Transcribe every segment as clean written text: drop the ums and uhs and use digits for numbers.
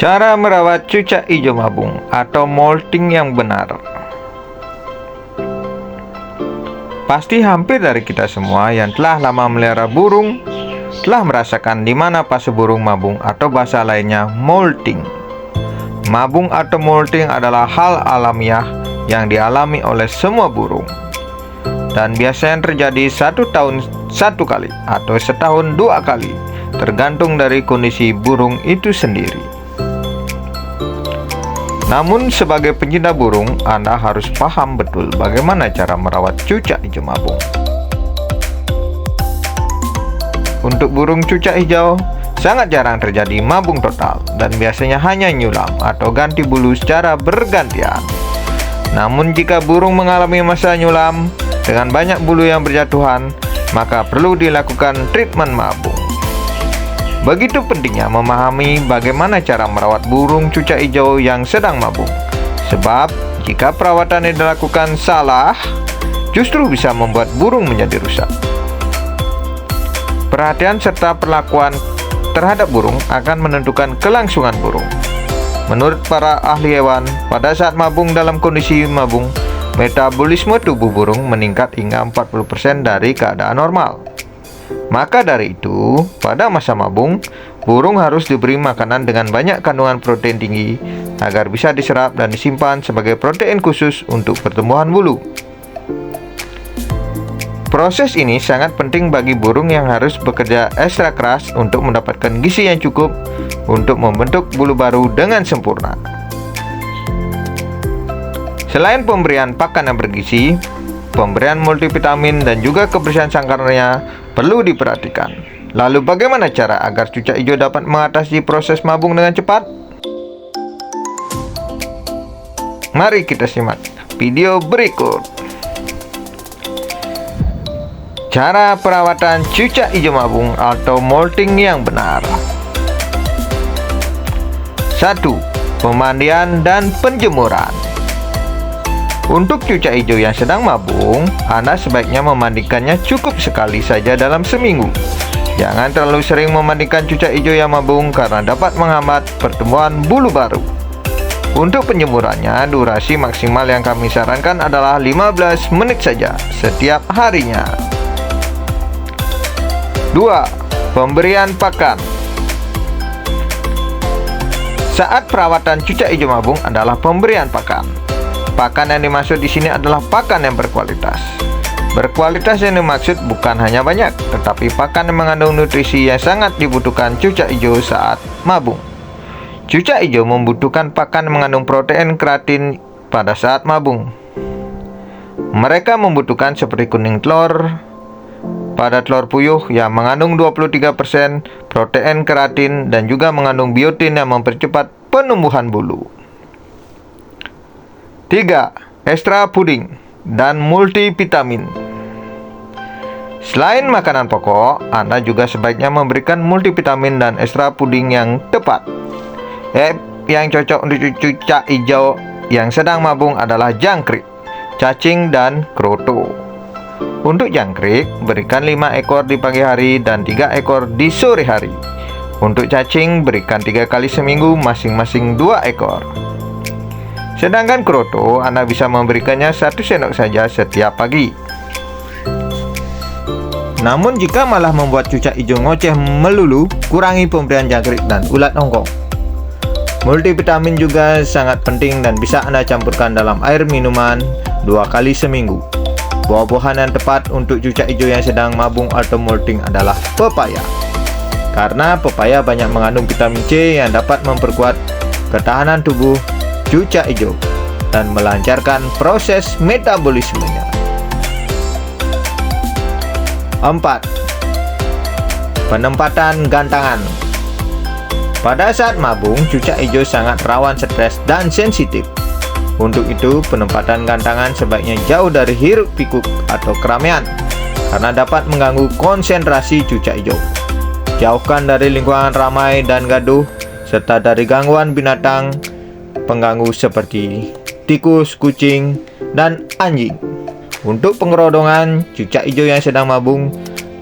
Cara merawat cucak hijau mabung atau molting yang benar. Pasti hampir dari kita semua yang telah lama melihara burung telah merasakan di mana fase burung mabung atau bahasa lainnya molting. Mabung atau molting adalah hal alamiah yang dialami oleh semua burung, dan biasanya terjadi 1 tahun 1 kali atau setahun 2 kali, tergantung dari kondisi burung itu sendiri. Namun sebagai pencinta burung, Anda harus paham betul bagaimana cara merawat cucak hijau mabung. Untuk burung cucak hijau, sangat jarang terjadi mabung total dan biasanya hanya nyulam atau ganti bulu secara bergantian. Namun jika burung mengalami masa nyulam dengan banyak bulu yang berjatuhan, maka perlu dilakukan treatment mabung. Begitu pentingnya memahami bagaimana cara merawat burung cucak hijau yang sedang mabung. Sebab jika perawatan yang dilakukan salah, justru bisa membuat burung menjadi rusak. Perhatian serta perlakuan terhadap burung akan menentukan kelangsungan burung. Menurut para ahli hewan, pada saat mabung dalam kondisi mabung, metabolisme tubuh burung meningkat hingga 40% dari keadaan normal. Maka dari itu, pada masa mabung, burung harus diberi makanan dengan banyak kandungan protein tinggi agar bisa diserap dan disimpan sebagai protein khusus untuk pertumbuhan bulu. Proses ini sangat penting bagi burung yang harus bekerja ekstra keras untuk mendapatkan gizi yang cukup untuk membentuk bulu baru dengan sempurna. Selain pemberian pakan yang bergizi, pemberian multivitamin dan juga kebersihan sangkarnya perlu diperhatikan. Lalu bagaimana cara agar cucak hijau dapat mengatasi proses mabung dengan cepat? Mari kita simak video berikut. Cara perawatan cucak hijau mabung atau molting yang benar. 1. Pemandian dan penjemuran. Untuk cucak hijau yang sedang mabung, Anda sebaiknya memandikannya cukup sekali saja dalam seminggu. Jangan terlalu sering memandikan cucak hijau yang mabung karena dapat menghambat pertumbuhan bulu baru. Untuk penjemurannya, durasi maksimal yang kami sarankan adalah 15 menit saja setiap harinya. 2. Pemberian pakan. Saat perawatan cucak hijau mabung adalah pemberian pakan. Pakan yang dimaksud di sini adalah pakan yang berkualitas. Berkualitas yang dimaksud bukan hanya banyak, tetapi pakan yang mengandung nutrisi yang sangat dibutuhkan cucak hijau saat mabung. Cucak hijau membutuhkan pakan yang mengandung protein keratin pada saat mabung. Mereka membutuhkan seperti kuning telur, pada telur puyuh yang mengandung 23% protein keratin dan juga mengandung biotin yang mempercepat penumbuhan bulu. 3. Ekstra puding dan multivitamin. Selain makanan pokok, Anda juga sebaiknya memberikan multivitamin dan ekstra puding yang tepat. Yang cocok untuk cucak hijau yang sedang mabung adalah jangkrik, cacing, dan kroto. Untuk jangkrik, berikan 5 ekor di pagi hari dan 3 ekor di sore hari. Untuk cacing, berikan 3 kali seminggu masing-masing 2 ekor. Sedangkan kroto, Anda bisa memberikannya 1 sendok saja setiap pagi. Namun jika malah membuat cucak hijau ngoceh melulu, kurangi pemberian jangkrik dan ulat hongkong. Multivitamin juga sangat penting dan bisa Anda campurkan dalam air minuman 2 kali seminggu. Buah-buahan yang tepat untuk cucak hijau yang sedang mabung atau molting adalah pepaya. Karena pepaya banyak mengandung vitamin C yang dapat memperkuat ketahanan tubuh cucak hijau dan melancarkan proses metabolismenya. 4. Penempatan gantangan. Pada saat mabung, cucak hijau sangat rawan stres dan sensitif. Untuk itu, penempatan gantangan sebaiknya jauh dari hiruk-pikuk atau keramaian karena dapat mengganggu konsentrasi cucak hijau. Jauhkan dari lingkungan ramai dan gaduh serta dari gangguan binatang pengganggu seperti tikus, kucing, dan anjing. Untuk pengerodongan cucak hijau yang sedang mabung,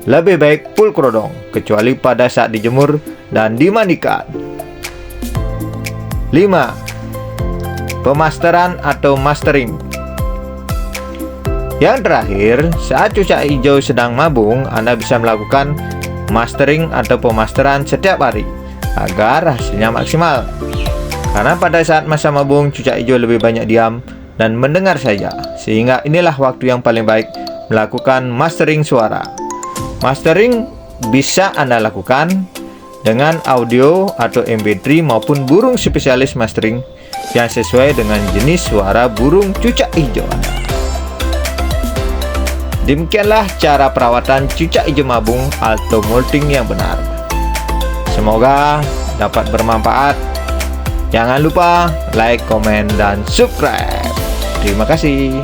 lebih baik full kerodong kecuali pada saat dijemur dan dimandikan. 5. Pemasteran atau mastering. Yang terakhir, saat cucak hijau sedang mabung, Anda bisa melakukan mastering atau pemasteran setiap hari agar hasilnya maksimal. Karena pada saat masa mabung, cucak hijau lebih banyak diam dan mendengar saja, sehingga inilah waktu yang paling baik melakukan mastering suara. Mastering bisa Anda lakukan dengan audio atau MP3 maupun burung spesialis mastering yang sesuai dengan jenis suara burung cucak hijau Anda. Demikianlah cara perawatan cucak hijau mabung atau molting yang benar. Semoga dapat bermanfaat. Jangan lupa like, komen, dan subscribe. Terima kasih.